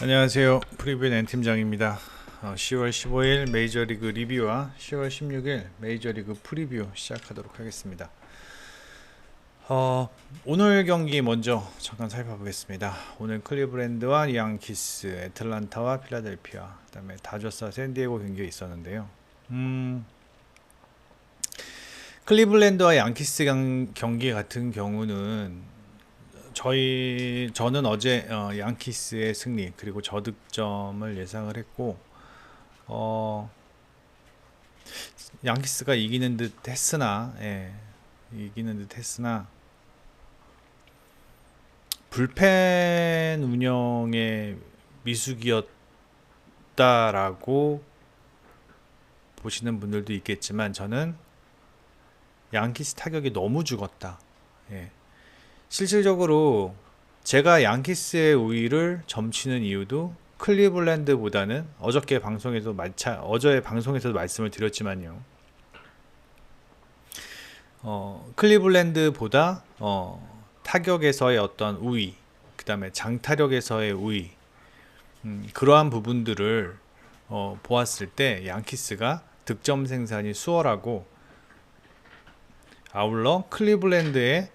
안녕하세요. 프리뷰 N팀장입니다. 10월 15일 메이저리그 리뷰와 10월 16일 메이저리그 프리뷰 시작하도록 하겠습니다. 오늘 경기 먼저 잠깐 살펴보겠습니다. 오늘 클리블랜드와 양키스, 애틀란타와 필라델피아, 그 다음에 다저스와 샌디에고 경기가 있었는데요. 클리블랜드와 양키스 경기 같은 경우는 저는 어제 양키스의 승리 그리고 저득점을 예상을 했고 양키스가 이기는 듯 했으나 불펜 운영의 미숙이었다라고 보시는 분들도 있겠지만 저는 양키스 타격이 너무 죽었다. 실질적으로 제가 양키스의 우위를 점치는 이유도 클리블랜드보다는 어저께 방송에서도 말씀을 드렸지만요. 클리블랜드보다 타격에서의 어떤 우위, 그 다음에 장타력에서의 우위, 그러한 부분들을 보았을 때 양키스가 득점 생산이 수월하고, 아울러 클리블랜드의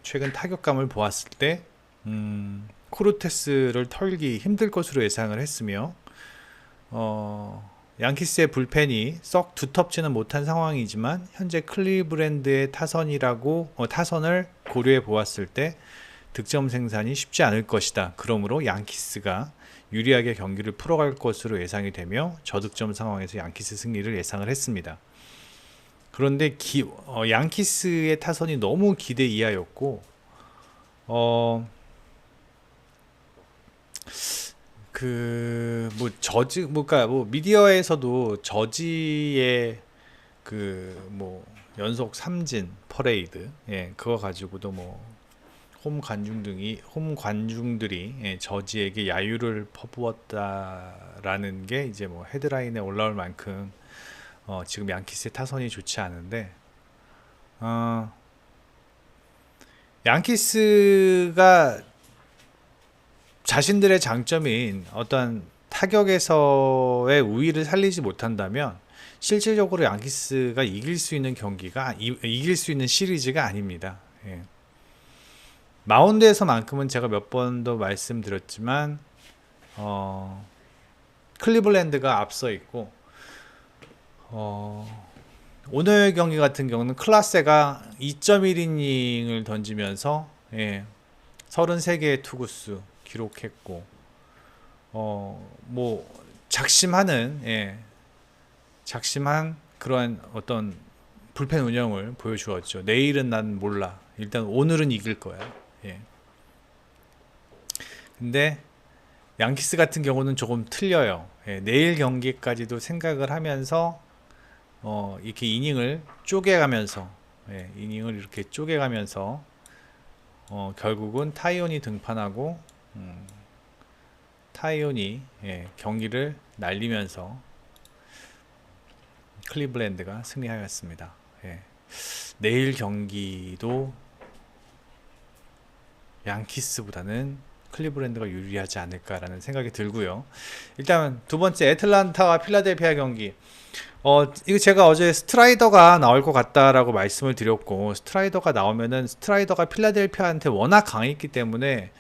최근 타격감을 보았을 때 코르테스를 털기 힘들 것으로 예상을 했으며 양키스의 불펜이 썩 두텁지는 못한 상황이지만 현재 클리블랜드의 타선을 고려해 보았을 때 득점 생산이 쉽지 않을 것이다. 그러므로 양키스가 유리하게 경기를 풀어갈 것으로 예상이 되며 저득점 상황에서 양키스 승리를 예상을 했습니다. 그런데 양키스의 타선이 너무 기대 이하였고, 미디어에서도 저지의 연속 삼진 퍼레이드, 그거 가지고도 홈 관중들이 저지에게 야유를 퍼부었다라는 게 이제 헤드라인에 올라올 만큼 지금 양키스의 타선이 좋지 않은데, 양키스가 자신들의 장점인 어떤 타격에서의 우위를 살리지 못한다면 실질적으로 양키스가 이길 수 있는 시리즈가 아닙니다. 마운드에서만큼은 제가 몇 번 더 말씀드렸지만 클리블랜드가 앞서 있고, 오늘 경기 같은 경우는 클라세가 2.1이닝을 던지면서 33개의 투구수 기록했고, 작심한 그러한 어떤 불펜 운영을 보여주었죠. 내일은 난 몰라. 일단 오늘은 이길 거야. 근데 양키스 같은 경우는 조금 틀려요. 내일 경기까지도 생각을 하면서 이렇게 이닝을 이렇게 쪼개가면서 결국은 타이온이 등판하고 타이온이 경기를 날리면서 클리블랜드가 승리하였습니다. 내일 경기도 양키스보다는 클리블랜드가 유리하지 않을까라는 생각이 들고요. 일단 두 번째 애틀란타와 필라델피아 경기. 이거 제가 어제 스트라이더가 나올 것 같다라고 말씀을 드렸고, 스트라이더가 나오면은 스트라이더가 필라델피아한테 워낙 강했기 때문에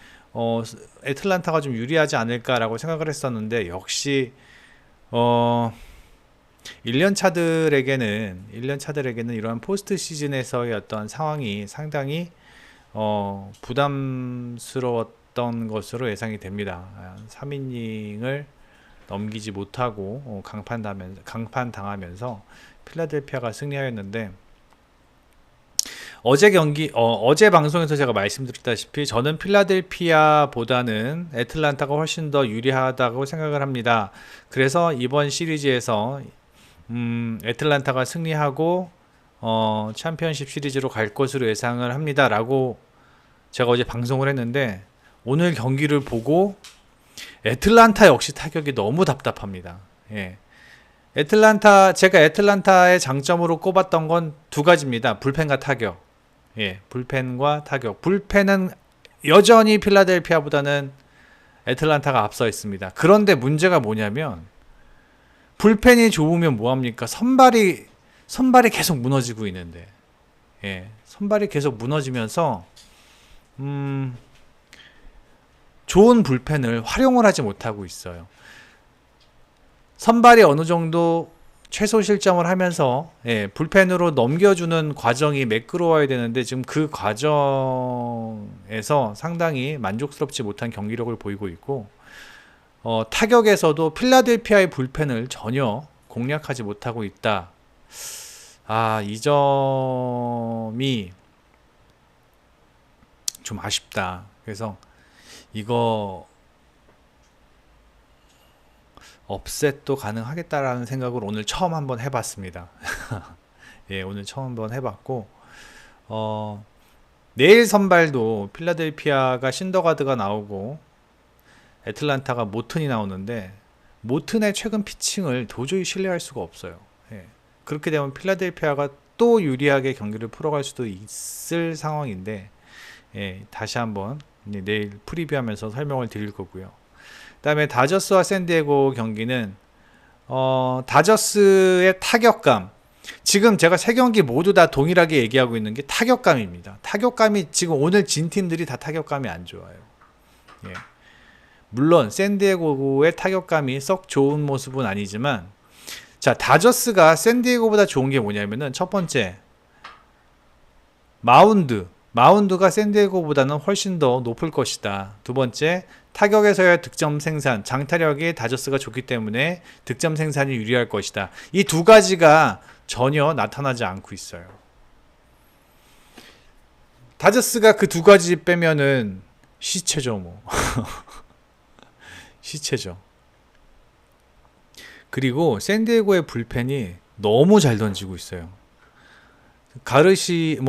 애틀란타가 좀 유리하지 않을까라고 생각을 했었는데, 역시 1년 차들에게는 이러한 포스트 시즌에서의 어떤 상황이 상당히 부담스러웠던 것으로 예상이 됩니다. 3이닝을 넘기지 못하고 강판 당하면서 필라델피아가 승리하였는데, 어제 방송에서 제가 말씀드렸다시피 저는 필라델피아보다는 애틀란타가 훨씬 더 유리하다고 생각을 합니다. 그래서 이번 시리즈에서 애틀란타가 승리하고 챔피언십 시리즈로 갈 것으로 예상을 합니다 라고 제가 어제 방송을 했는데, 오늘 경기를 보고 애틀란타 역시 타격이 너무 답답합니다. 제가 애틀란타의 장점으로 꼽았던 건 두 가지입니다. 불펜과 타격. 불펜과 타격. 불펜은 여전히 필라델피아보다는 애틀란타가 앞서 있습니다. 그런데 문제가 뭐냐면 불펜이 좋으면 뭐합니까? 선발이 계속 무너지고 있는데, 예, 선발이 계속 무너지면서 좋은 불펜을 활용을 하지 못하고 있어요. 선발이 어느 정도 최소 실점을 하면서, 예, 불펜으로 넘겨주는 과정이 매끄러워야 되는데 지금 그 과정에서 상당히 만족스럽지 못한 경기력을 보이고 있고, 타격에서도 필라델피아의 불펜을 전혀 공략하지 못하고 있다. 이 점이 좀 아쉽다. 그래서 이거 업셋도 가능하겠다라는 생각을 오늘 처음 한번 해봤습니다. 예, 오늘 처음 한번 해봤고, 내일 선발도 필라델피아가 신더가드가 나오고 애틀란타가 모튼이 나오는데, 모튼의 최근 피칭을 도저히 신뢰할 수가 없어요. 예, 그렇게 되면 필라델피아가 또 유리하게 경기를 풀어갈 수도 있을 상황인데, 예, 다시 한번 내일 프리뷰하면서 설명을 드릴 거고요. 그 다음에 다저스와 샌디에고 경기는 다저스의 타격감, 지금 제가 세 경기 모두 다 동일하게 얘기하고 있는 게 타격감입니다. 타격감이 지금 오늘 진 팀들이 다 타격감이 안 좋아요. 예. 물론 샌디에고의 타격감이 썩 좋은 모습은 아니지만, 자, 다저스가 샌디에고보다 좋은 게 뭐냐면은, 첫 번째 마운드가 샌디에고보다는 훨씬 더 높을 것이다. 두 번째, 타격에서의 득점 생산, 장타력이 다저스가 좋기 때문에 득점 생산이 유리할 것이다. 이 두 가지가 전혀 나타나지 않고 있어요. 다저스가 그 두 가지 빼면은 시체죠, 뭐. 시체죠. 그리고 샌디에고의 불펜이 너무 잘 던지고 있어요.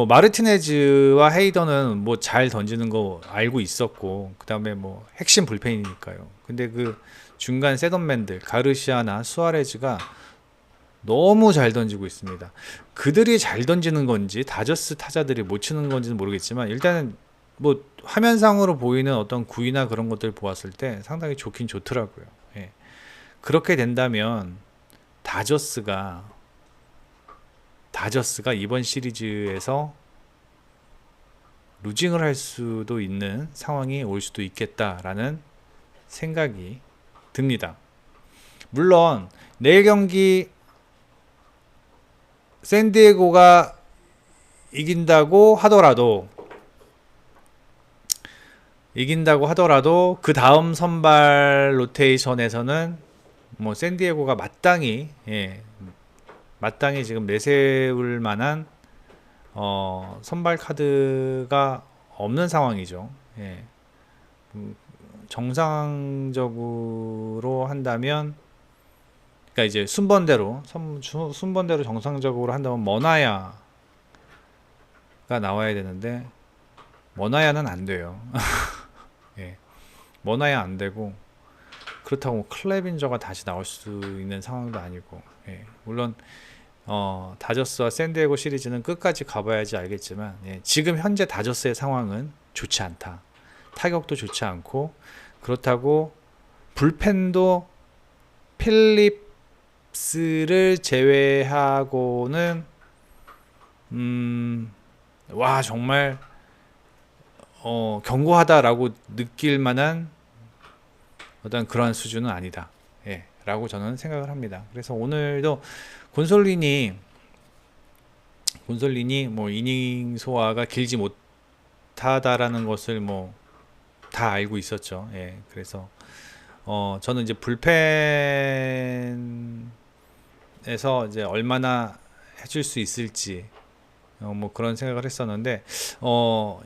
마르티네즈와 헤이더는 뭐 잘 던지는 거 알고 있었고, 그 다음에 뭐 핵심 불펜이니까요. 근데 그 중간 셋업맨들 가르시아나 수아레즈가 너무 잘 던지고 있습니다. 그들이 잘 던지는 건지 다저스 타자들이 못 치는 건지는 모르겠지만, 일단은 뭐 화면상으로 보이는 어떤 구위나 그런 것들 보았을 때 상당히 좋긴 좋더라고요. 예. 그렇게 된다면 다저스가 이번 시리즈에서 루징을 할 수도 있는 상황이 올 수도 있겠다라는 생각이 듭니다. 물론 내일 경기 샌디에고가 이긴다고 하더라도 그 다음 선발 로테이션에서는 뭐 샌디에고가 마땅히 지금 내세울 만한 선발 카드가 없는 상황이죠. 예. 정상적으로 한다면, 그러니까 이제 순번대로 정상적으로 한다면 머나야가 나와야 되는데 머나야는 안 돼요. 예. 머나야 안 되고, 그렇다고 클레빈저가 다시 나올 수 있는 상황도 아니고, 예. 물론 다저스와 샌디에고 시리즈는 끝까지 가봐야지 알겠지만, 예, 지금 현재 다저스의 상황은 좋지 않다. 타격도 좋지 않고, 그렇다고 불펜도 필립스를 제외하고는 정말 견고하다라고 느낄 만한 어떤 그런 수준은 아니다. 예, 라고 저는 생각을 합니다. 그래서 오늘도 곤솔리니 뭐 이닝 소화가 길지 못하다라는 것을 뭐 다 알고 있었죠. 예, 그래서 저는 이제 불펜에서 이제 얼마나 해줄 수 있을지 뭐 그런 생각을 했었는데,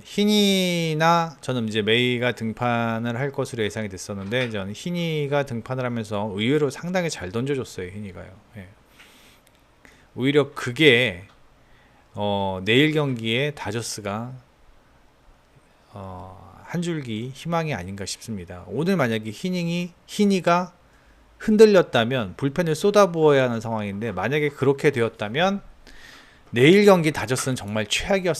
희니나 저는 이제 메이가 등판을 할 것으로 예상이 됐었는데, 저는 희니가 등판을 하면서 의외로 상당히 잘 던져줬어요. 희니가요. 예. 오히려 그게 내일 경기에 다저스가 한 줄기 희망이 아닌가 싶습니다. 오늘 만약에 희니가 흔들렸다면 불펜을 쏟아부어야 하는 상황인데, 만약에 그렇게 되었다면 내일 경기 다저스는 정말 최악인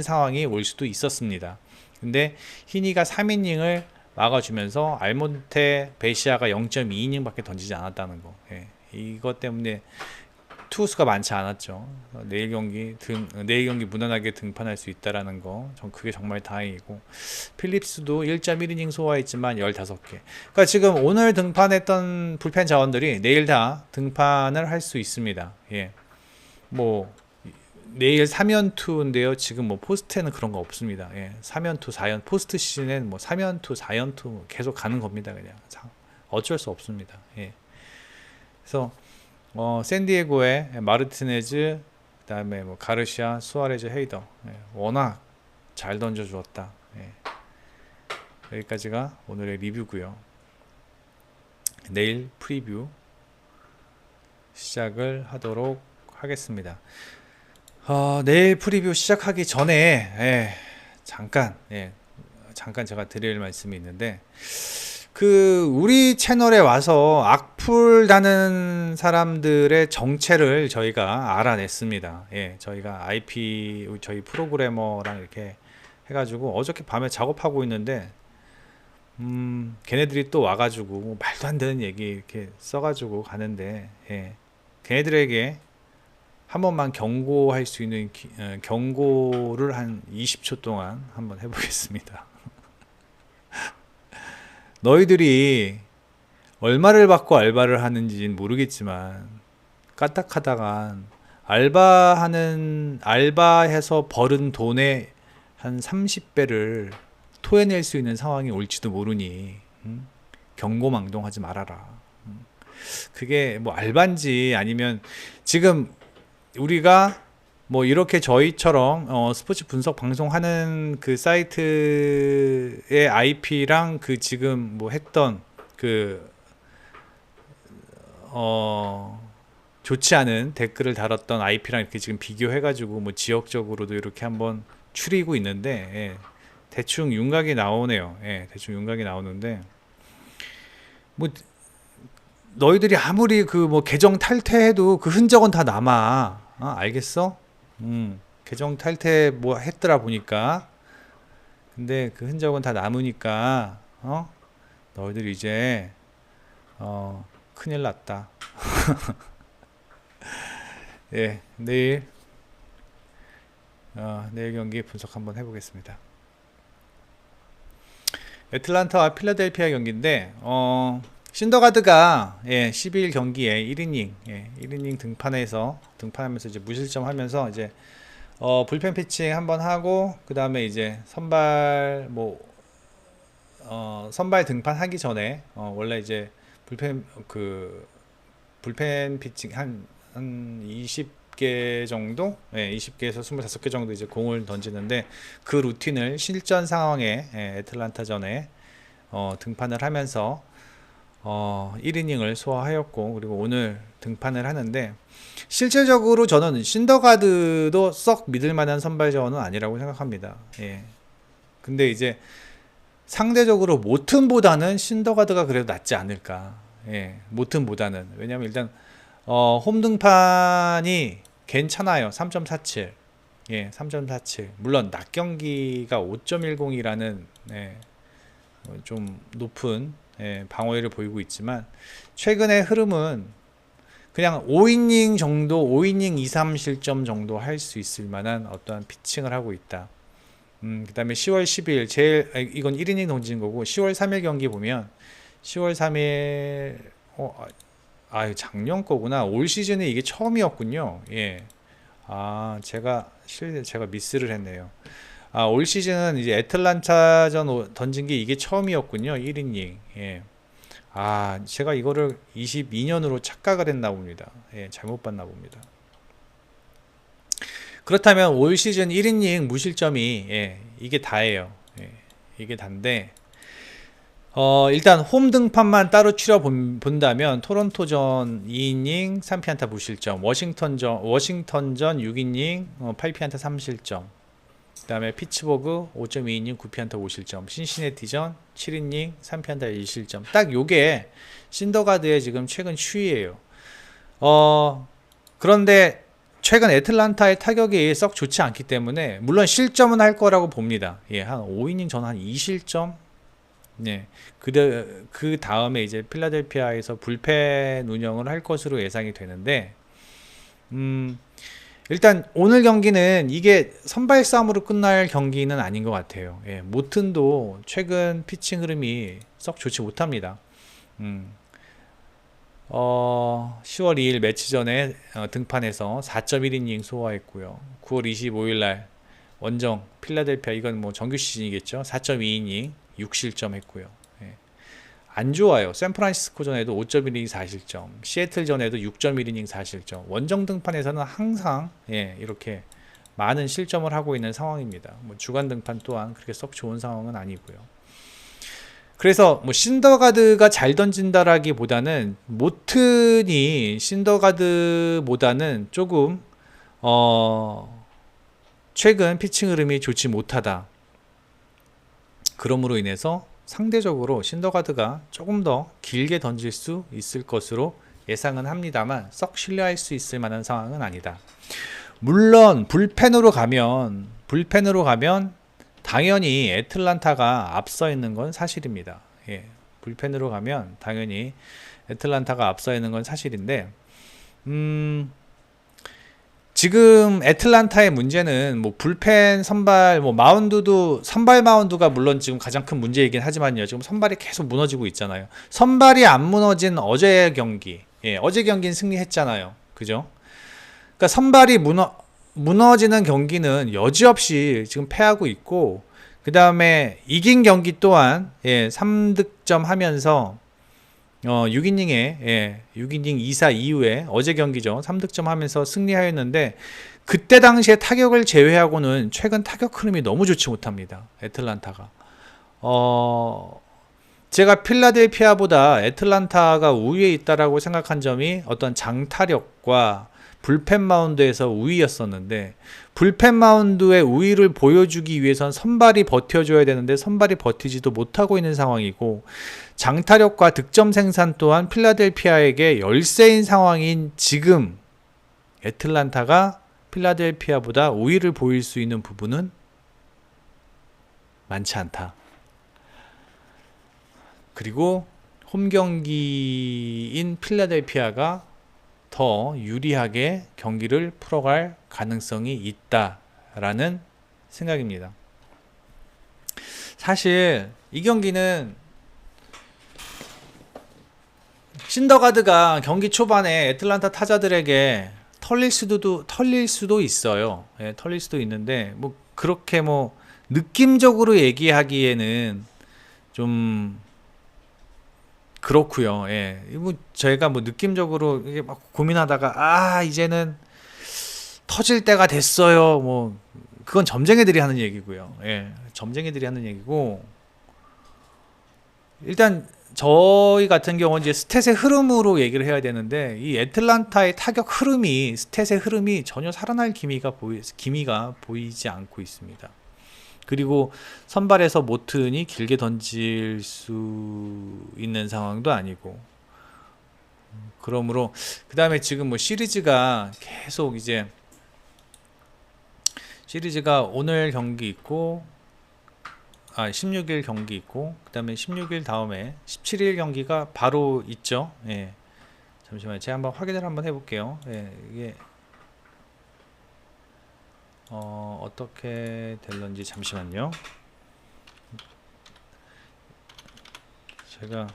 상황이 올 수도 있었습니다. 근데 히니가 3이닝을 막아주면서 알몬테 베시아가 0.2이닝밖에 던지지 않았다는 거. 예. 이것 때문에 투수가 많지 않았죠. 내일 경기 무난하게 등판할 수 있다라는 거, 전 그게 정말 다행이고, 필립스도 1.1이닝 소화했지만 15개. 그러니까 지금 오늘 등판했던 불펜 자원들이 내일 다 등판을 할 수 있습니다. 예. 뭐 내일 3연투인데요. 지금 뭐 포스트에는 그런 거 없습니다. 예. 3연투, 4연 포스트 시즌엔 뭐 3연투, 4연투 계속 가는 겁니다. 그냥 어쩔 수 없습니다. 예. 그래서 샌디에고의 마르티네즈, 그다음에 뭐 가르시아, 수아레즈, 헤이더, 예. 워낙 잘 던져 주었다. 예. 여기까지가 오늘의 리뷰고요. 내일 프리뷰 시작을 하도록 하겠습니다. 내일 프리뷰 시작하기 전에 잠깐 제가 드릴 말씀이 있는데, 우리 채널에 와서 악플 다는 사람들의 정체를 저희가 알아냈습니다. 저희가 저희 프로그래머랑 이렇게 해가지고 어저께 밤에 작업하고 있는데, 걔네들이 또 와가지고 뭐 말도 안 되는 얘기 이렇게 써가지고 가는데, 걔네들에게 한 번만 경고할 수 있는 경고를 한 20초 동안 한번 해보겠습니다. 너희들이 얼마를 받고 알바를 하는지는 모르겠지만, 까딱하다가 알바해서 벌은 돈의 한 30배를 토해낼 수 있는 상황이 올지도 모르니, 경고망동하지 말아라. 그게 뭐 알바인지 아니면 지금 우리가 뭐 이렇게 저희처럼 스포츠 분석 방송하는 그 사이트의 IP랑 지금 뭐 했던 좋지 않은 댓글을 달았던 IP랑 이렇게 지금 비교해가지고 뭐 지역적으로도 이렇게 한번 추리고 있는데, 대충 윤곽이 나오네요. 대충 윤곽이 나오는데, 뭐 너희들이 아무리 뭐 계정 탈퇴해도 그 흔적은 다 남아. 알겠어? 계정 탈퇴 뭐 했더라 보니까. 근데 그 흔적은 다 남으니까 너희들 이제 큰일 났다. 내일 경기 분석 한번 해보겠습니다. 애틀란타와 필라델피아 경기인데, 신더가드가 12일 경기에 1이닝 등판하면서 이제 무실점 하면서 이제 불펜 피칭 한번 하고, 그 다음에 이제 선발 등판하기 전에 원래 이제 불펜 피칭 한 20개 정도, 20개에서 25개 정도 이제 공을 던지는데, 그 루틴을 실전 상황에 애틀란타전에 등판을 하면서 1이닝을 소화하였고, 그리고 오늘 등판을 하는데, 실질적으로 저는 신더가드도 썩 믿을 만한 선발 자원은 아니라고 생각합니다. 근데 이제 상대적으로 모튼보다는 신더가드가 그래도 낫지 않을까. 모튼보다는. 왜냐면 일단 홈 등판이 괜찮아요. 3.47. 3.47. 물론 낮 경기가 5.10이라는 좀 높은 방어율을 보이고 있지만, 최근의 흐름은 그냥 5이닝 2, 3실점 정도 할 수 있을 만한 어떠한 피칭을 하고 있다. 그 다음에 10월 10일 이건 1이닝 던진 거고, 10월 3일 경기 보면 10월 3일 작년 거구나. 올 시즌에 이게 처음이었군요. 제가 미스를 했네요. 올 시즌은 이제 애틀란타전 던진 게 이게 처음이었군요. 1이닝. 제가 이거를 22년으로 착각을 했나 봅니다. 잘못 봤나 봅니다. 그렇다면 올 시즌 1이닝 무실점이 이게 다예요. 이게 다인데, 일단 홈 등판만 따로 치러 본다면 토론토전 2이닝 3피안타 무실점, 워싱턴전 6이닝 8피안타 3실점, 그 다음에 피츠버그 5.2이닝 9피안타 5실점, 신시내티전 7이닝 3피안타 1실점. 딱 요게 신더가드의 지금 최근 추이예요. 그런데 최근 애틀란타의 타격이 썩 좋지 않기 때문에 물론 실점은 할 거라고 봅니다. 예, 한 5이닝 저는 한 2실점. 네. 그 다음에 이제 필라델피아에서 불펜 운영을 할 것으로 예상이 되는데, 일단 오늘 경기는 이게 선발 싸움으로 끝날 경기는 아닌 것 같아요. 예, 모튼도 최근 피칭 흐름이 썩 좋지 못합니다. 음, 10월 2일 매치 전에 등판해서 4.1이닝 소화했고요. 9월 25일 날 원정 필라델피아, 이건 뭐 정규 시즌이겠죠. 4.2이닝 6실점 했고요. 예. 안 좋아요. 샌프란시스코 전에도 5.1이닝 4실점, 시애틀 전에도 6.1이닝 4실점. 원정 등판에서는 항상 이렇게 많은 실점을 하고 있는 상황입니다. 뭐 주간 등판 또한 그렇게 썩 좋은 상황은 아니고요. 그래서 뭐 신더가드가 잘 던진다라기보다는 모튼이 신더가드보다는 조금 최근 피칭 흐름이 좋지 못하다. 그러므로 인해서 상대적으로 신더가드가 조금 더 길게 던질 수 있을 것으로 예상은 합니다만 썩 신뢰할 수 있을 만한 상황은 아니다. 물론 불펜으로 가면 당연히 애틀란타가 앞서 있는 건 사실입니다. 예, 불펜으로 가면 당연히 애틀란타가 앞서 있는 건 사실인데, 지금 애틀란타의 문제는 뭐 불펜 선발, 뭐 마운드도 선발 마운드가 물론 지금 가장 큰 문제이긴 하지만요. 지금 선발이 계속 무너지고 있잖아요. 선발이 안 무너진 어제 경기, 어제 경기는 승리했잖아요. 그죠? 그러니까 선발이 무너지는 경기는 여지없이 지금 패하고 있고, 그 다음에 이긴 경기 또한 3득점 하면서 6이닝에 6이닝 2사 이후에 어제 경기죠. 3득점 하면서 승리하였는데, 그때 당시에 타격을 제외하고는 최근 타격 흐름이 너무 좋지 못합니다. 애틀란타가. 제가 필라델피아보다 애틀란타가 우위에 있다라고 생각한 점이 어떤 장타력과 불펜 마운드에서 우위였었는데, 불펜 마운드의 우위를 보여주기 위해선 선발이 버텨줘야 되는데 선발이 버티지도 못하고 있는 상황이고, 장타력과 득점 생산 또한 필라델피아에게 열세인 상황인 지금 애틀란타가 필라델피아보다 우위를 보일 수 있는 부분은 많지 않다. 그리고 홈 경기인 필라델피아가 더 유리하게 경기를 풀어갈 가능성이 있다라는 생각입니다. 사실 이 경기는 신더가드가 경기 초반에 애틀란타 타자들에게 털릴 수도 있어요. 털릴 수도 있는데 뭐 그렇게 뭐 느낌적으로 얘기하기에는 좀 그렇고요. 뭐 저희가 뭐 느낌적으로 이게 막 고민하다가 이제는 터질 때가 됐어요. 뭐 그건 점쟁이들이 하는 얘기고요. 점쟁이들이 하는 얘기고, 일단 저희 같은 경우는 이제 스탯의 흐름으로 얘기를 해야 되는데, 이 애틀란타의 타격 흐름이, 스탯의 흐름이 전혀 살아날 기미가 보이지 않고 있습니다. 그리고 선발에서 모튼이 길게 던질 수 있는 상황도 아니고, 그러므로 그 다음에 지금 뭐 시리즈가 계속 이제 오늘 경기 있고 16일 경기 있고, 그 다음에 16일 다음에 17일 경기가 바로 있죠. 잠시만요. 제가 한번 확인을 한번 해볼게요. 이게 어떻게 될런지 잠시만요. 제가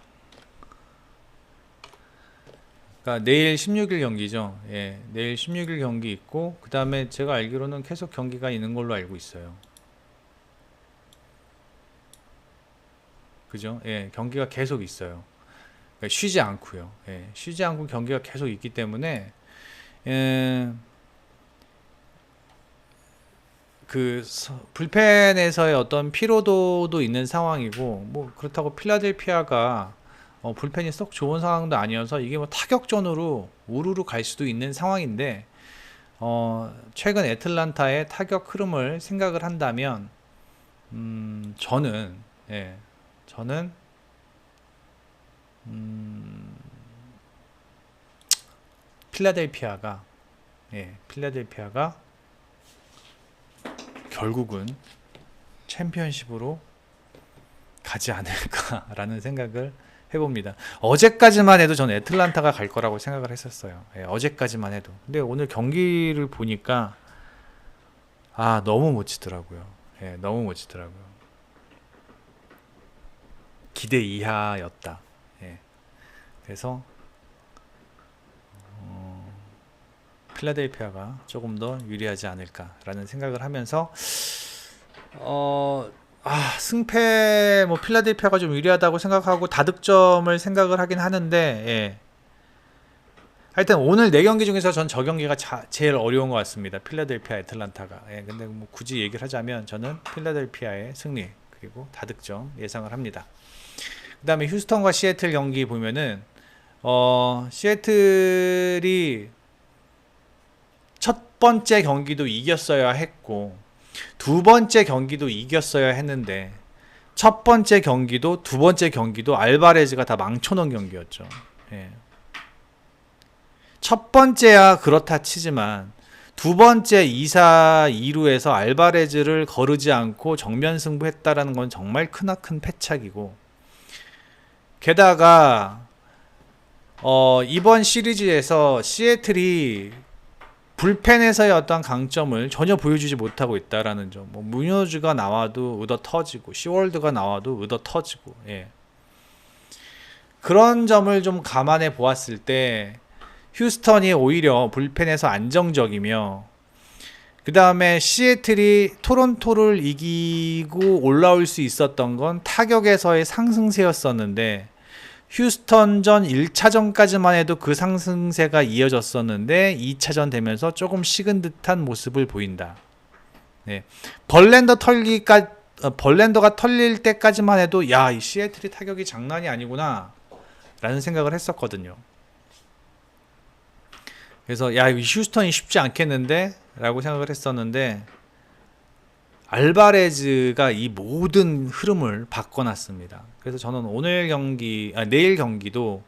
그러니까 내일 16일 경기죠. 내일 16일 경기 있고, 그 다음에 제가 알기로는 계속 경기가 있는 걸로 알고 있어요. 그죠? 경기가 계속 있어요. 그러니까 쉬지 않고요. 쉬지 않고 경기가 계속 있기 때문에 불펜에서의 어떤 피로도도 있는 상황이고, 뭐 그렇다고 필라델피아가 불펜이 썩 좋은 상황도 아니어서 이게 뭐 타격전으로 우르르 갈 수도 있는 상황인데, 최근 애틀란타의 타격 흐름을 생각을 한다면 저는 필라델피아가 예, 필라델피아가 결국은 챔피언십으로 가지 않을까라는 생각을 해봅니다. 어제까지만 해도 저는 애틀란타가 갈 거라고 생각을 했었어요. 예, 어제까지만 해도. 근데 오늘 경기를 보니까 너무 멋지더라고요. 예, 너무 멋지더라고요. 기대 이하였다. 예, 그래서 필라델피아가 조금 더 유리하지 않을까라는 생각을 하면서 승패 뭐 필라델피아가 좀 유리하다고 생각하고 다득점을 생각을 하긴 하는데, 예. 하여튼 오늘 4경기 중에서 전 저 경기가 제일 어려운 것 같습니다. 필라델피아 애틀란타가. 예, 근데 뭐 굳이 얘기를 하자면 저는 필라델피아의 승리 그리고 다득점 예상을 합니다. 그 다음에 휴스턴과 시애틀 경기 보면은 시애틀이 첫 번째 경기도 이겼어야 했고 두 번째 경기도 이겼어야 했는데 첫 번째 경기도 두 번째 경기도 알바레즈가 다 망쳐놓은 경기였죠. 예. 첫 번째야 그렇다 치지만 두 번째 2사 2루에서 알바레즈를 거르지 않고 정면 승부했다라는 건 정말 크나큰 패착이고, 게다가 이번 시리즈에서 시애틀이 불펜에서의 어떤 강점을 전혀 보여주지 못하고 있다라는 점. 뭐 무녀즈가 나와도 의도 터지고 시월드가 나와도 의도 터지고, 예. 그런 점을 좀 감안해 보았을 때 휴스턴이 오히려 불펜에서 안정적이며, 그 다음에 시애틀이 토론토를 이기고 올라올 수 있었던 건 타격에서의 상승세였었는데, 휴스턴전 1차전까지만 해도 그 상승세가 이어졌었는데 2차전 되면서 조금 식은 듯한 모습을 보인다. 네. 벌랜더가 털릴 때까지만 해도 야, 이 시애틀이 타격이 장난이 아니구나 라는 생각을 했었거든요. 그래서 야, 이 휴스턴이 쉽지 않겠는데 라고 생각을 했었는데 알바레즈가 이 모든 흐름을 바꿔놨습니다. 그래서 저는 내일 경기도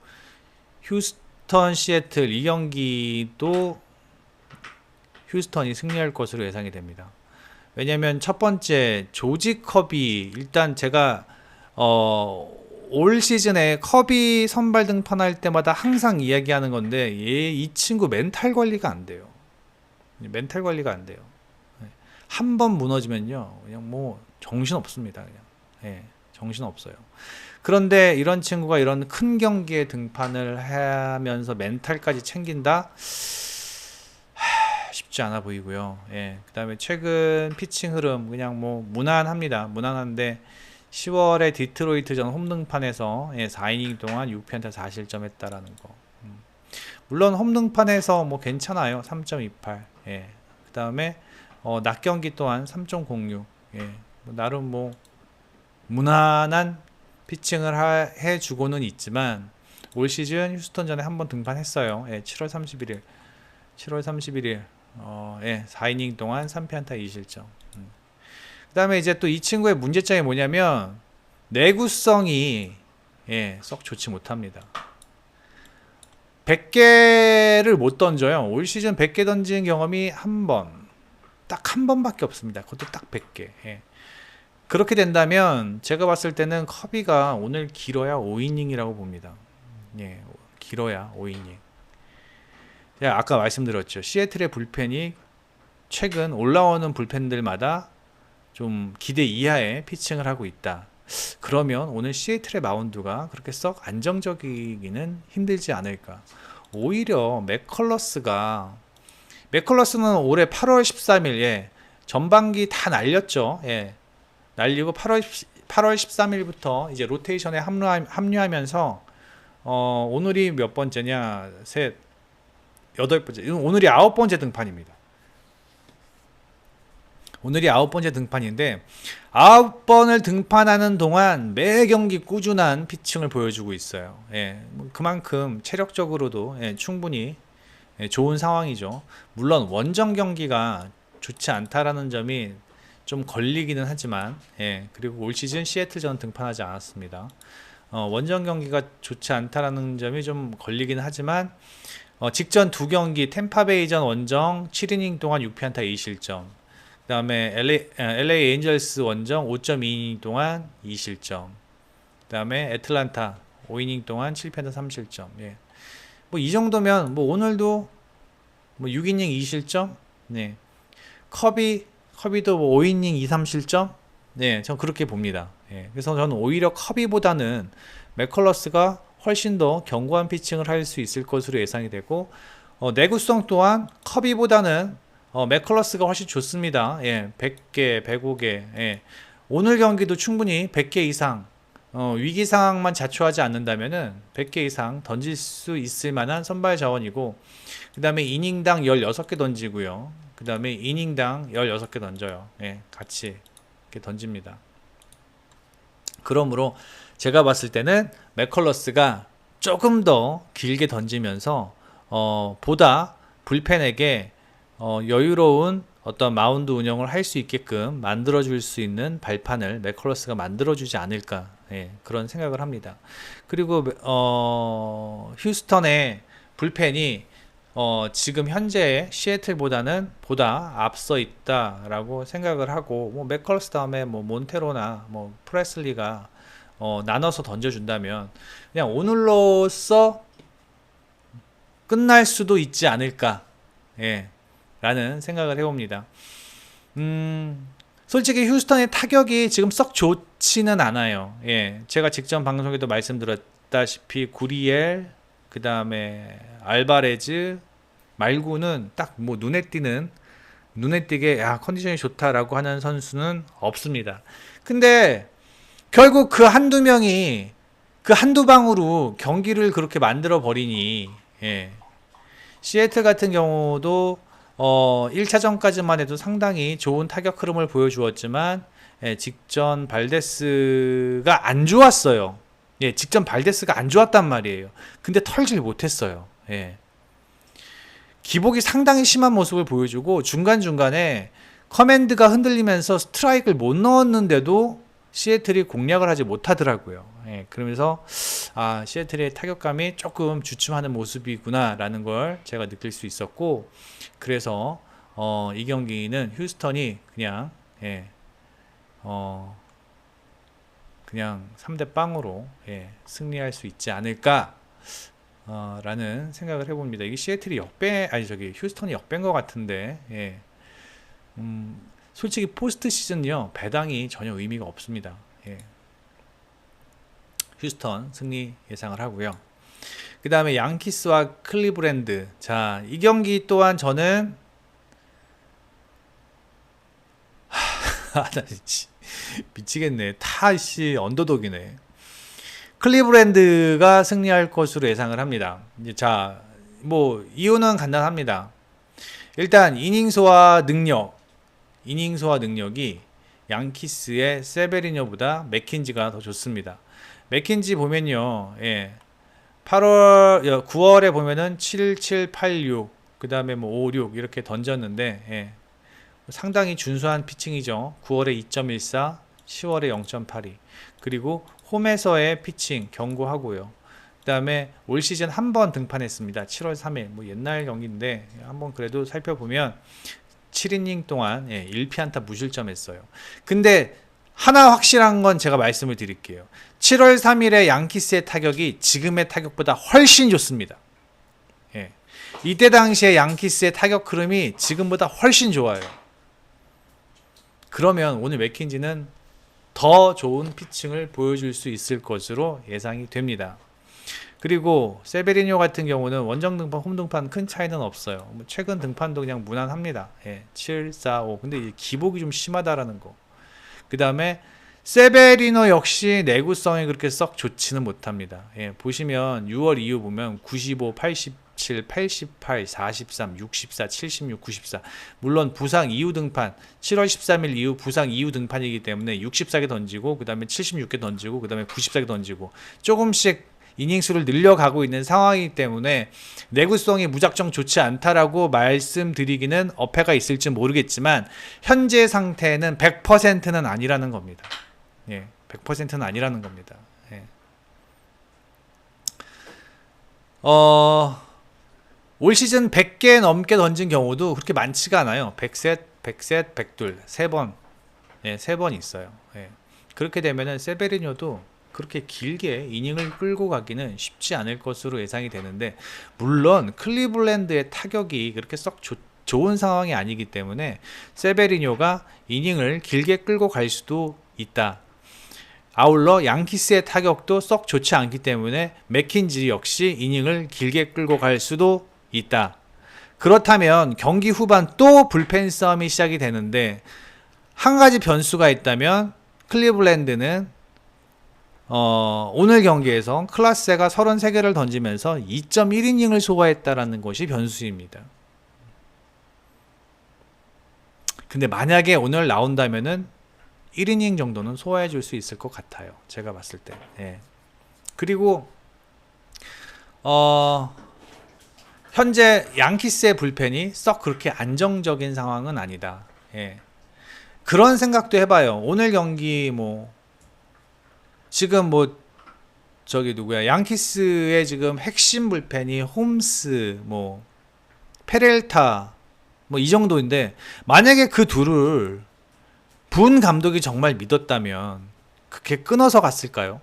휴스턴 시애틀 이 경기도 휴스턴이 승리할 것으로 예상이 됩니다. 왜냐면 첫 번째 조지 커비, 일단 제가 올 시즌에 커비 선발 등판할 때마다 항상 이야기하는 건데 이 친구 멘탈 관리가 안 돼요. 멘탈 관리가 안 돼요. 한 번 무너지면요 그냥 뭐 정신 없습니다. 그냥 정신 없어요. 그런데 이런 친구가 이런 큰 경기에 등판을 하면서 멘탈까지 챙긴다? 쉽지 않아 보이고요. 그 다음에 최근 피칭 흐름 그냥 뭐 무난합니다. 무난한데 10월에 디트로이트전 홈등판에서 4이닝 동안 6피안타 4실점 했다라는 거. 물론 홈등판에서 뭐 괜찮아요. 3.28. 그 다음에 낮 경기 또한 3.06. 뭐 나름 뭐 무난한 피칭을 해주고는 있지만 올 시즌 휴스턴전에 한번 등판했어요. 7월 31일 4이닝 동안 3피안타 2실점. 그 다음에 이제 또 이 친구의 문제점이 뭐냐면 내구성이 썩 좋지 못합니다. 100개를 못 던져요. 올 시즌 100개 던진 경험이 딱 한 번밖에 없습니다. 그것도 딱 100개. 그렇게 된다면 제가 봤을 때는 커비가 오늘 길어야 5이닝이라고 봅니다. 길어야 5이닝. 제가 아까 말씀드렸죠. 시애틀의 불펜이 최근 올라오는 불펜들마다 좀 기대 이하의 피칭을 하고 있다. 그러면 오늘 시애틀의 마운드가 그렇게 썩 안정적이기는 힘들지 않을까. 오히려 맥컬러스는 올해 8월 13일 전반기 다 날렸죠. 날리고 8월 13일부터 이제 로테이션에 합류하면서 오늘이 몇 번째냐? 셋, 8번째. 오늘이 9번째 등판입니다. 오늘이 9번째 등판인데 9번을 등판하는 동안 매 경기 꾸준한 피칭을 보여주고 있어요. 그만큼 체력적으로도 충분히 좋은 상황이죠. 물론 원정 경기가 좋지 않다라는 점이 좀 걸리기는 하지만 그리고 올 시즌 시애틀전 등판하지 않았습니다. 원정 경기가 좋지 않다라는 점이 좀 걸리기는 하지만 직전 두 경기 템파베이전 원정 7이닝 동안 6피안타 2실점. 그다음에 LA 엔젤스 원정 5.2이닝 동안 2실점. 그다음에 애틀란타 5이닝 동안 7피안타 3실점. 예. 뭐 이 정도면 뭐 오늘도 뭐 6이닝 2실점. 네. 커비도 뭐 5이닝 2, 3실점. 네, 전 그렇게 봅니다. 예. 그래서 저는 오히려 커비보다는 맥컬러스가 훨씬 더 견고한 피칭을 할 수 있을 것으로 예상이 되고, 내구성 또한 커비보다는 맥컬러스가 훨씬 좋습니다. 예, 100개, 105개. 예. 오늘 경기도 충분히 100개 이상 위기 상황만 자초하지 않는다면은 100개 이상 던질 수 있을 만한 선발 자원이고, 그 다음에 이닝당 16개 던지고요. 그 다음에 이닝당 16개 던져요. 예, 같이 이렇게 던집니다. 그러므로 제가 봤을 때는 맥컬러스가 조금 더 길게 던지면서 보다 불펜에게 여유로운 어떤 마운드 운영을 할 수 있게끔 만들어줄 수 있는 발판을 맥컬러스가 만들어주지 않을까, 예, 그런 생각을 합니다. 그리고 휴스턴의 불펜이 지금 현재 시애틀보다는 보다 앞서 있다라고 생각을 하고, 뭐 맥컬러스 다음에 뭐 몬테로나 뭐 프레슬리가 나눠서 던져준다면 그냥 오늘로써 끝날 수도 있지 않을까, 예, 라는 생각을 해봅니다. 솔직히 휴스턴의 타격이 지금 썩 좋지는 않아요. 예, 제가 직전 방송에도 말씀드렸다시피 구리엘, 그 다음에 알바레즈 말고는 딱 뭐 눈에 띄게 야 컨디션이 좋다라고 하는 선수는 없습니다. 근데 결국 그 한두 명이 그 한두 방으로 경기를 그렇게 만들어 버리니, 예. 시애틀 같은 경우도 1차전까지만 해도 상당히 좋은 타격 흐름을 보여주었지만, 예, 직전 발데스가 안 좋았어요. 예, 직전 발데스가 안 좋았단 말이에요. 근데 털질 못했어요. 예. 기복이 상당히 심한 모습을 보여주고 중간중간에 커맨드가 흔들리면서 스트라이크를 못 넣었는데도 시애틀이 공략을 하지 못하더라고요. 예, 그러면서 시애틀의 타격감이 조금 주춤하는 모습이구나 라는 걸 제가 느낄 수 있었고, 그래서 이 경기는 휴스턴이 그냥, 예, 그냥 3대 0으로, 예, 승리할 수 있지 않을까 라는 생각을 해봅니다. 이게 시애틀이 휴스턴이 역배인 것 같은데, 예. 솔직히 포스트 시즌요 배당이 전혀 의미가 없습니다. 예. 휴스턴 승리 예상을 하고요. 그 다음에 양키스와 클리브랜드. 자, 이 경기 또한 저는 나 미치겠네. 타씨 언더독이네. 클리브랜드가 승리할 것으로 예상을 합니다. 이제 자, 뭐 이유는 간단합니다. 일단 이닝 소화 능력이 양키스의 세베리뇨보다 맥킨지가 더 좋습니다. 맥킨지 보면요, 예, 9월에 보면은 7, 7, 8, 6, 그 다음에 뭐 5, 6 이렇게 던졌는데, 예, 상당히 준수한 피칭이죠. 9월에 2.14, 10월에 0.82. 그리고 홈에서의 피칭 경고하고요. 그 다음에 올 시즌 한 번 등판했습니다. 7월 3일. 뭐 옛날 경기인데 한번 그래도 살펴보면 7이닝 동안, 예, 1피안타 무실점했어요. 근데 하나 확실한 건 제가 말씀을 드릴게요. 7월 3일에 양키스의 타격이 지금의 타격보다 훨씬 좋습니다. 예. 이때 당시에 양키스의 타격 흐름이 지금보다 훨씬 좋아요. 그러면 오늘 맥킨지는 더 좋은 피칭을 보여줄 수 있을 것으로 예상이 됩니다. 그리고 세베리뇨 같은 경우는 원정 등판, 홈 등판 큰 차이는 없어요. 뭐 최근 등판도 그냥 무난합니다. 예, 7, 4, 5. 근데 이 기복이 좀 심하다라는 거. 그 다음에 세베리노 역시 내구성이 그렇게 썩 좋지는 못합니다. 예, 보시면 6월 이후 보면 95, 87, 88, 43, 64, 76, 94. 물론 부상 이후 등판, 7월 13일 이후 부상 이후 등판이기 때문에 64개 던지고, 그 다음에 76개 던지고, 그 다음에 94개 던지고, 조금씩 이닝수를 늘려가고 있는 상황이기 때문에 내구성이 무작정 좋지 않다라고 말씀드리기는 어폐가 있을지 모르겠지만, 현재 상태는 100%는 아니라는 겁니다. 예, 100%는 아니라는 겁니다. 예. 올 시즌 100개 넘게 던진 경우도 그렇게 많지가 않아요. 100셋, 100셋, 100둘, 3번. 예, 3번 있어요. 예. 그렇게 되면은 세베리뇨도 그렇게 길게 이닝을 끌고 가기는 쉽지 않을 것으로 예상이 되는데, 물론 클리블랜드의 타격이 그렇게 썩 좋은 상황이 아니기 때문에 세베리뇨가 이닝을 길게 끌고 갈 수도 있다. 아울러 양키스의 타격도 썩 좋지 않기 때문에 맥킨지 역시 이닝을 길게 끌고 갈 수도 있다. 그렇다면 경기 후반 또 불펜 싸움이 시작이 되는데, 한 가지 변수가 있다면 클리블랜드는 오늘 경기에서 클라세가 33개를 던지면서 2.1이닝을 소화했다라는 것이 변수입니다. 근데 만약에 오늘 나온다면은 1이닝 정도는 소화해 줄 수 있을 것 같아요. 제가 봤을 때. 예. 그리고 현재 양키스의 불펜이 썩 그렇게 안정적인 상황은 아니다. 예. 그런 생각도 해봐요. 오늘 경기 지금 저기 누구야? 양키스의 지금 핵심 불펜이 홈스, 페렐타, 이 정도인데, 만약에 그 둘을 분 감독이 정말 믿었다면 그렇게 끊어서 갔을까요?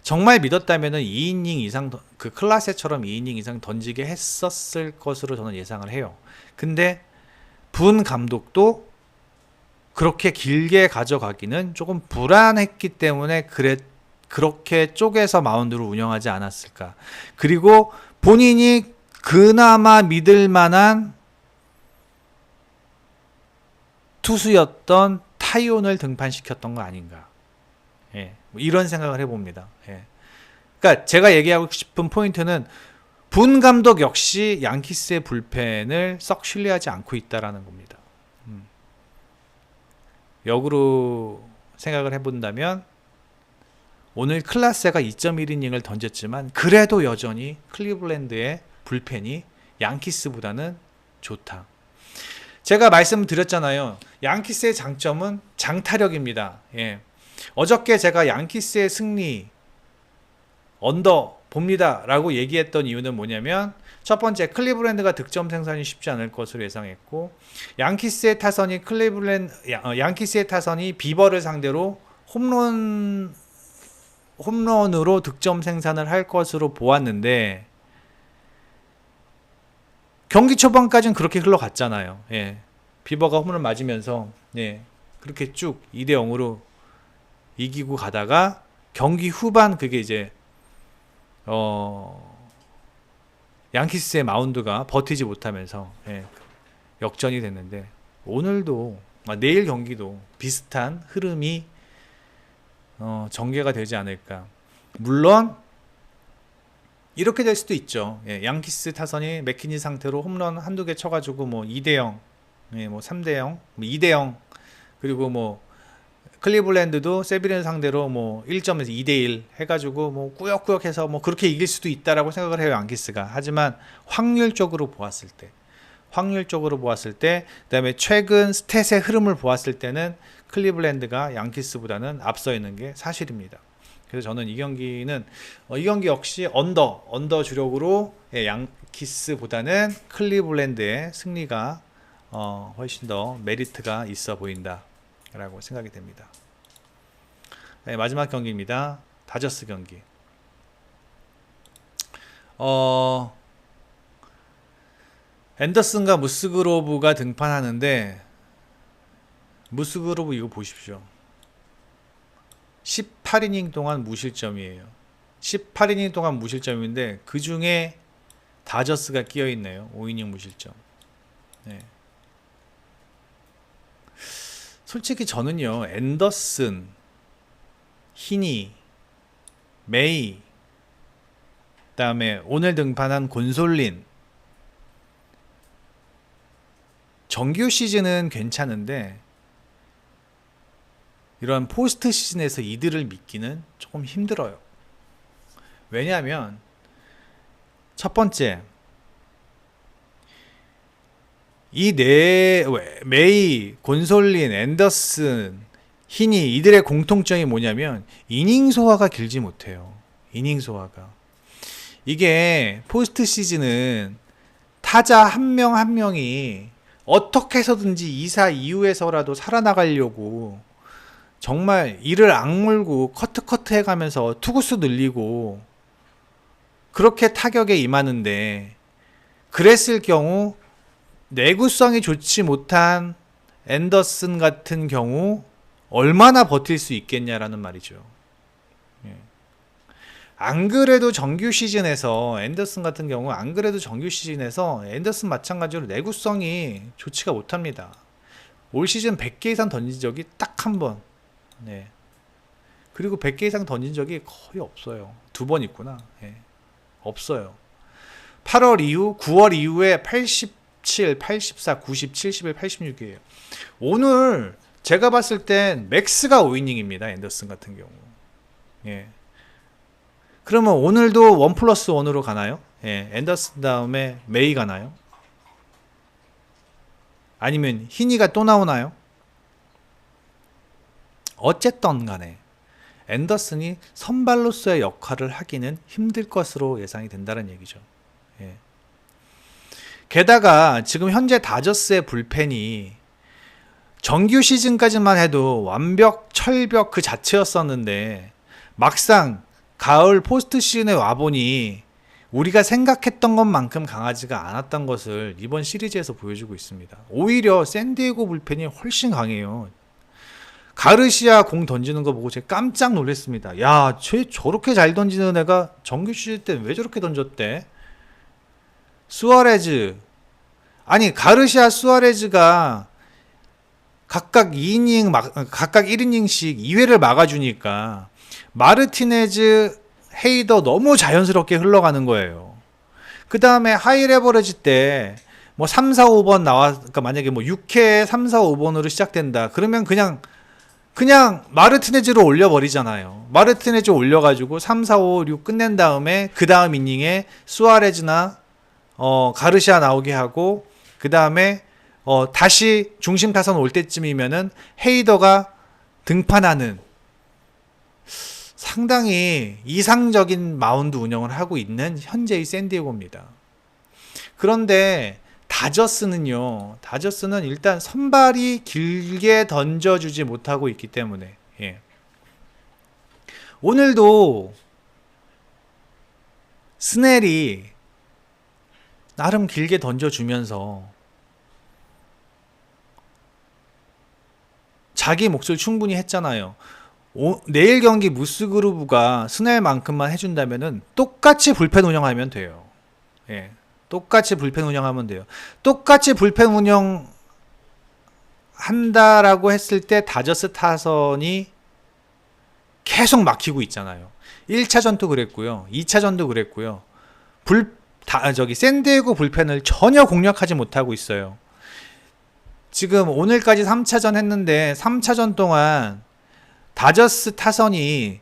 정말 믿었다면은 2이닝 이상, 그 클라세처럼 2이닝 이상 던지게 했었을 것으로 저는 예상을 해요. 근데 분 감독도 그렇게 길게 가져가기는 조금 불안했기 때문에 그렇게 쪼개서 마운드를 운영하지 않았을까. 그리고 본인이 그나마 믿을 만한 투수였던 타이온을 등판시켰던 거 아닌가. 예, 이런 생각을 해봅니다. 예. 그러니까 제가 얘기하고 싶은 포인트는 분 감독 역시 양키스의 불펜을 썩 신뢰하지 않고 있다라는 겁니다. 역으로 생각을 해본다면 오늘 클라세가 2.1이닝을 던졌지만 그래도 여전히 클리블랜드의 불펜이 양키스보다는 좋다. 제가 말씀드렸잖아요. 양키스의 장점은 장타력입니다. 예. 어저께 제가 양키스의 승리 언더 봅니다 라고 얘기했던 이유는 뭐냐면, 첫 번째, 클리블랜드가 득점 생산이 쉽지 않을 것으로 예상했고, 양키스의 타선이 비버를 상대로 홈런으로 득점 생산을 할 것으로 보았는데, 경기 초반까지는 그렇게 흘러갔잖아요. 예. 비버가 홈런 맞으면서 그렇게 쭉 2대0으로 이기고 가다가 경기 후반 그게 이제 양키스의 마운드가 버티지 못하면서 역전이 됐는데, 오늘도 내일 경기도 비슷한 흐름이 전개가 되지 않을까. 물론 이렇게 될 수도 있죠. 양키스 타선이 맥키니 상태로 홈런 한두 개 쳐가지고 2대0, 3대0, 2대0, 그리고 클리블랜드도 세비린 상대로 1점에서 2대1 해가지고 꾸역꾸역 해서 그렇게 이길 수도 있다라고 생각을 해요, 양키스가. 하지만 확률적으로 보았을 때, 그다음에 최근 스탯의 흐름을 보았을 때는 클리블랜드가 양키스보다는 앞서 있는 게 사실입니다. 그래서 저는 이 경기 역시 언더 주력으로 양키스보다는 클리블랜드의 승리가 훨씬 더 메리트가 있어 보인다 라고 생각이 됩니다. 마지막 경기입니다. 다저스 경기. 앤더슨과 무스그로브가 등판하는데, 무스그로브 이거 보십시오. 18이닝 동안 무실점이에요. 18이닝 동안 무실점인데 그 중에 다저스가 끼어 있네요. 5이닝 무실점. 솔직히 저는요, 앤더슨, 히니, 메이, 그다음에 오늘 등판한 곤솔린, 정규 시즌은 괜찮은데 이런 포스트 시즌에서 이들을 믿기는 조금 힘들어요. 왜냐하면 첫 번째, 이 메이, 곤솔린, 앤더슨, 히니, 이들의 공통점이 뭐냐면 이닝 소화가 길지 못해요. 이닝 소화가. 이게 포스트 시즌은 타자 한 명 한 명이 어떻게 해서든지 2사 이후에서라도 살아나가려고 정말 이를 악물고 커트 해가면서 투구수 늘리고 그렇게 타격에 임하는데, 그랬을 경우 내구성이 좋지 못한 앤더슨 같은 경우 얼마나 버틸 수 있겠냐라는 말이죠. 예. 안 그래도 정규 시즌에서 앤더슨 같은 경우 안 그래도 정규 시즌에서 앤더슨 마찬가지로 내구성이 좋지가 못합니다. 올 시즌 100개 이상 던진 적이 딱 한 번. 네. 그리고 100개 이상 던진 적이 거의 없어요. 2번 있구나. 예. 없어요. 8월 이후, 9월 이후에 87, 84, 90, 71, 86이에요. 오늘 제가 봤을 땐 맥스가 5이닝입니다. 앤더슨 같은 경우. 예. 그러면 오늘도 1+1으로 가나요? 예. 앤더슨 다음에 메이 가나요? 아니면 히니가 또 나오나요? 어쨌든 간에 앤더슨이 선발로서의 역할을 하기는 힘들 것으로 예상이 된다는 얘기죠. 예. 게다가 지금 현재 다저스의 불펜이 정규 시즌까지만 해도 완벽, 철벽 그 자체였었는데, 막상 가을 포스트 시즌에 와보니 우리가 생각했던 것만큼 강하지가 않았던 것을 이번 시리즈에서 보여주고 있습니다. 오히려 샌디에고 불펜이 훨씬 강해요. 가르시아 공 던지는 거 보고 제가 깜짝 놀랐습니다. 야, 쟤 저렇게 잘 던지는 애가 정규 시즌 때 왜 저렇게 던졌대? 수아레즈, 아니 가르시아 수아레즈가 각각 2이닝 각각 1이닝씩 2회를 막아주니까 마르티네즈, 헤이더 너무 자연스럽게 흘러가는 거예요. 그 다음에 하이 레버리지 때 뭐 3, 4, 5번 그러니까 만약에 뭐 6회 3, 4, 5번으로 시작된다. 그러면 그냥 마르티네즈로 올려버리잖아요. 마르티네즈 올려가지고 3, 4, 5, 6 끝낸 다음에 그 다음 이닝에 수아레즈나 가르시아 나오게 하고, 그 다음에 다시 중심 타선 올 때쯤이면은 헤이더가 등판하는 상당히 이상적인 마운드 운영을 하고 있는 현재의 샌디에고입니다. 그런데 다저스는 일단 선발이 길게 던져주지 못하고 있기 때문에, 예. 오늘도 스넬이 나름 길게 던져주면서 자기 몫을 충분히 했잖아요. 내일 경기 무스그루브가 스넬만큼만 해준다면은 똑같이 불펜 운영하면 돼요. 예. 똑같이 불펜 운영하면 돼요. 똑같이 불펜 운영 한다라고 했을 때 다저스 타선이 계속 막히고 있잖아요. 1차전도 그랬고요. 2차전도 그랬고요. 샌디에고 불펜을 전혀 공략하지 못하고 있어요. 지금 오늘까지 3차전 했는데 3차전 동안 다저스 타선이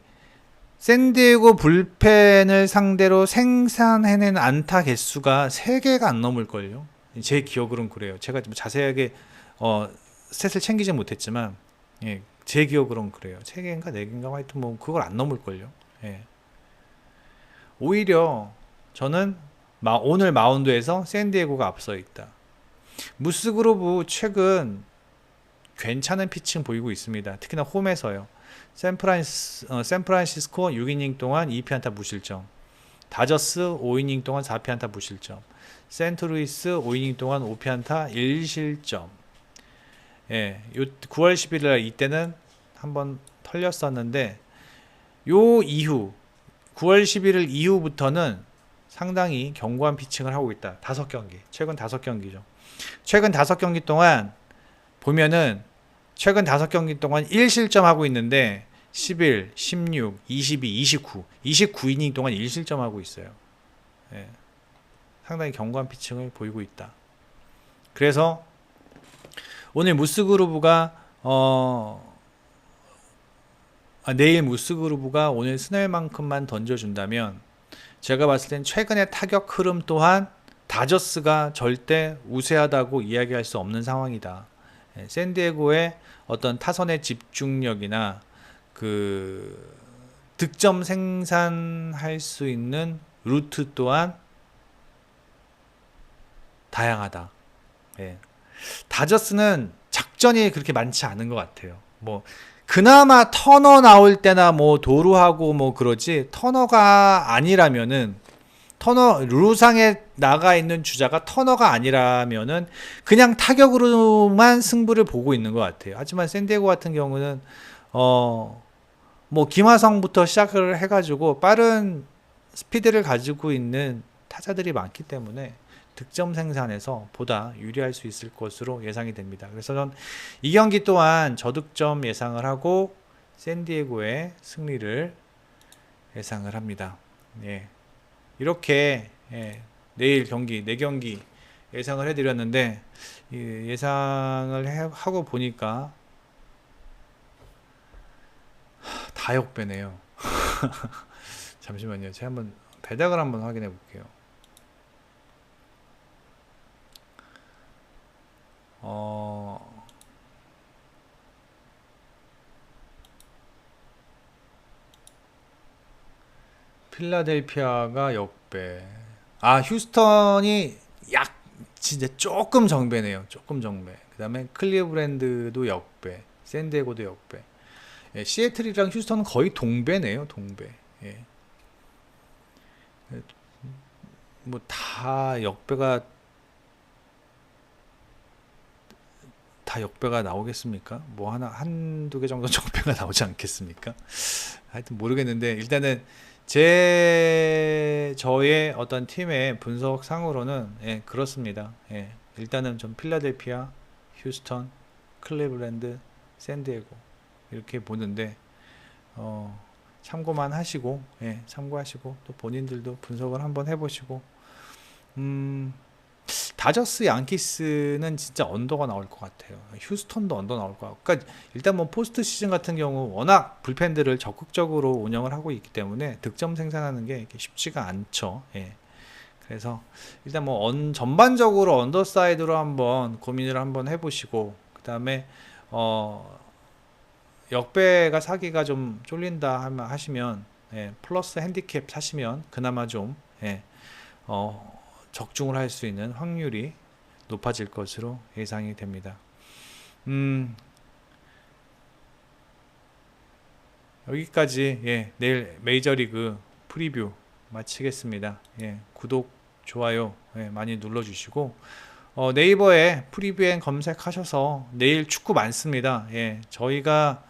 샌디에고 불펜을 상대로 생산해낸 안타 개수가 3개가 안 넘을걸요. 제 기억으로는 그래요. 제가 좀 자세하게 스탯을 챙기지 못했지만, 예, 제 기억으로는 그래요. 3개인가 4개인가 하여튼 뭐 그걸 안 넘을걸요. 예. 오히려 저는 오늘 마운드에서 샌디에고가 앞서 있다. 무스그로브 최근 괜찮은 피칭 보이고 있습니다. 특히나 홈에서요. 샌프란시스코 6이닝 동안 2피안타 무실점, 다저스 5이닝 동안 4피안타 무실점, 센트루이스 5이닝 동안 5피안타 1실점. 예, 요 9월 11일 이때는 한번 털렸었는데, 요 이후 9월 11일 이후부터는 상당히 견고한 피칭을 하고 있다. 5경기, 최근 5경기죠. 최근 5경기 동안 보면은 최근 5경기 동안 1실점 하고 있는데 11, 16, 22, 29이닝 동안 1실점 하고 있어요. 예. 상당히 견고한 피칭을 보이고 있다. 그래서 오늘 무스그루브가 내일 무스그루브가 오늘 스넬만큼만 던져준다면, 제가 봤을 땐 최근의 타격 흐름 또한 다저스가 절대 우세하다고 이야기할 수 없는 상황이다. 샌디에고의 어떤 타선의 집중력이나 그 득점 생산할 수 있는 루트 또한 다양하다. 예. 다저스는 작전이 그렇게 많지 않은 것 같아요. 뭐 그나마 터너 나올 때나 뭐 도루하고 뭐 그러지, 터너가 아니라면은, 터너 루상에 나가 있는 주자가 터너가 아니라면은 그냥 타격으로만 승부를 보고 있는 것 같아요. 하지만 샌디에고 같은 경우는 뭐 김하성부터 시작을 해가지고 빠른 스피드를 가지고 있는 타자들이 많기 때문에 득점 생산에서 보다 유리할 수 있을 것으로 예상이 됩니다. 그래서 전 이 경기 또한 저득점 예상을 하고 샌디에고의 승리를 예상을 합니다. 예. 이렇게 내일 경기 4경기 예상을 해드렸는데, 예상을 하고 보니까 다 역배네요. 잠시만요. 제가 한번 배당을 한번 확인해 볼게요. 필라델피아가 역배. 아, 휴스턴이 진짜 조금 정배네요. 조금 정배. 그 다음에 클리브랜드도 역배. 샌디에고도 역배. 예, 시애틀이랑 휴스턴은 거의 동배네요. 동배. 예. 뭐 다 역배가 나오겠습니까? 뭐 한두 개 정도 적배가 나오지 않겠습니까? 하여튼 모르겠는데, 일단은 저의 어떤 팀의 분석상으로는 그렇습니다. 일단은 좀 필라델피아, 휴스턴, 클리블랜드, 샌디에고 이렇게 보는데, 참고만 하시고, 참고하시고 또 본인들도 분석을 한번 해보시고, 다저스 양키스는 진짜 언더가 나올 것 같아요. 휴스턴도 언더 나올 것 같고. 그러니까 일단 뭐 포스트 시즌 같은 경우 워낙 불펜들을 적극적으로 운영을 하고 있기 때문에 득점 생산하는 게 쉽지가 않죠. 그래서 일단 뭐 전반적으로 언더사이드로 한번 고민을 한번 해보시고, 그 다음에 역배가 사기가 좀 쫄린다 하시면 플러스 핸디캡 사시면 그나마 좀 적중을 할 수 있는 확률이 높아질 것으로 예상이 됩니다. 여기까지 내일 메이저리그 프리뷰 마치겠습니다. 구독, 좋아요 많이 눌러주시고, 네이버에 프리뷰엔 검색하셔서 내일 축구 많습니다. 저희가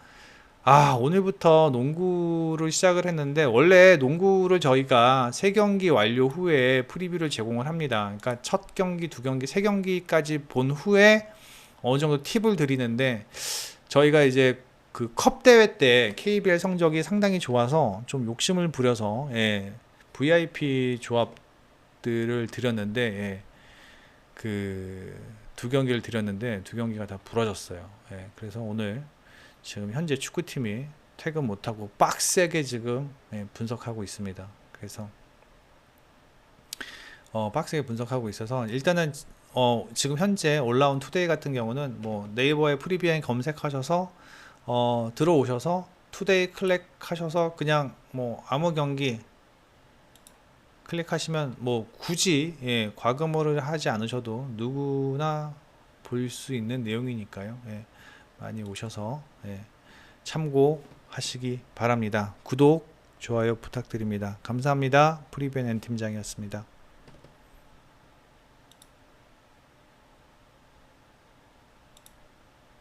오늘부터 농구를 시작을 했는데, 원래 농구를 저희가 3경기 완료 후에 프리뷰를 제공을 합니다. 그러니까 첫 경기, 2경기, 3경기까지 본 후에 어느 정도 팁을 드리는데, 저희가 이제 그 컵 대회 때 KBL 성적이 상당히 좋아서 좀 욕심을 부려서 VIP 조합들을 드렸는데, 그 2경기를 드렸는데 2경기가 다 부러졌어요. 그래서 오늘 지금 현재 축구팀이 퇴근 못하고 빡세게 지금 분석하고 있습니다. 그래서 빡세게 분석하고 있어서, 일단은 지금 현재 올라온 투데이 같은 경우는 뭐 네이버에 프리뷰엔 검색하셔서 들어오셔서 투데이 클릭하셔서 그냥 뭐 아무 경기 클릭하시면 뭐 굳이 과금어를 하지 않으셔도 누구나 볼 수 있는 내용이니까요. 많이 오셔서 참고하시기 바랍니다. 구독, 좋아요 부탁드립니다. 감사합니다. 프리뷰엔 팀장이었습니다.